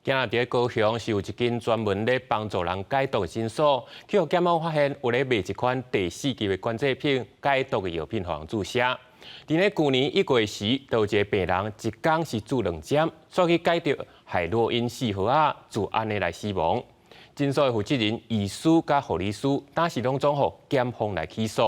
今日伫高雄是有一间专门咧帮助人解毒的诊所，去互检方发现有咧卖一款第4级的管制品解毒的药品，互人注射。伫咧去年1月时，有一个病人一天是注2针，所以解毒海洛因4盒啊，就安尼来死亡。诊所的负责人、医师甲护理师，当时拢总互检方来起诉。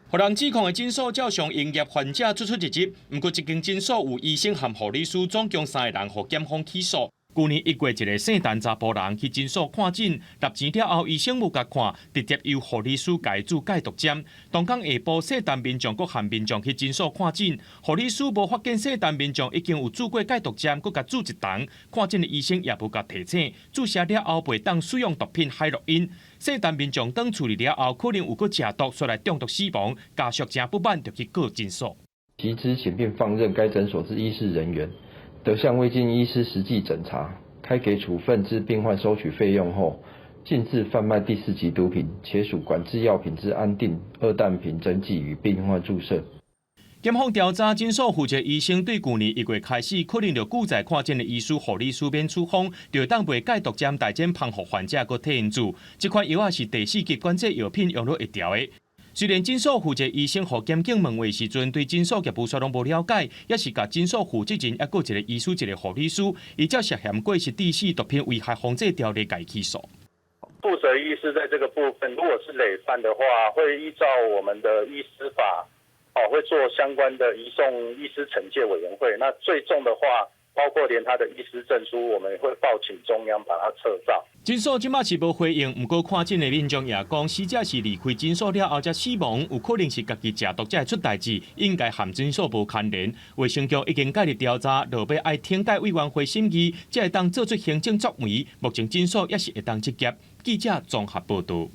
互人指控的诊所照常营业，患者出入入。不过，一间诊所有医生和护理师总共3个人，互检方起诉。去年1月，一个姓陈查甫人去诊所看诊，纳钱了后，医生无甲看，直接由护理师解注解毒针。当天下晡，姓陈民众佮含民众去诊所看诊，护理师无发现姓陈民众已经有注过解毒针，佮甲注一重。看诊的医生也无甲提醒，注射了后袂当使用毒品海洛因。 姓陈民众当处理了后，可能有过食毒，所来中毒死亡。家属真不满，就去告诊所。其知情并放任该诊所之医师人员，得向未经医师实际诊查，开给处分之病患收取费用后，禁止贩卖第4级毒品，且属管制药品之安定、2氮平针剂与病患注射。 检方调查，诊所负责医生对去年1月开始，可能就久在看诊的医师、护理师免处方，就当卖解毒针大针芳互患者，佮替因注。这款药啊是第4级管制药品用了1条的。虽然诊所负责医生互检警问话时阵，对诊所业务所拢无了解，也是甲诊所负责人也佮一个医师、一个护理师，依照涉嫌过失第4毒品危害防治条例改起诉。 负责医师在这个部分，如果是累犯的话，会依照我们的医师法。 会做相关的移送医师惩戒委员会。那最重的话，包括连他的医师证书，我们也会报请中央把它撤照。诊所即马是无回应，不过看诊的民众也讲，死者是离开诊所了后才死亡，有可能是家己食毒才会出代志，应该和诊所无牵连。卫生局已经介入调查，落尾爱听解委员会审议，才会当做出行政作为。目前诊所也是会当接见。记者综合报道。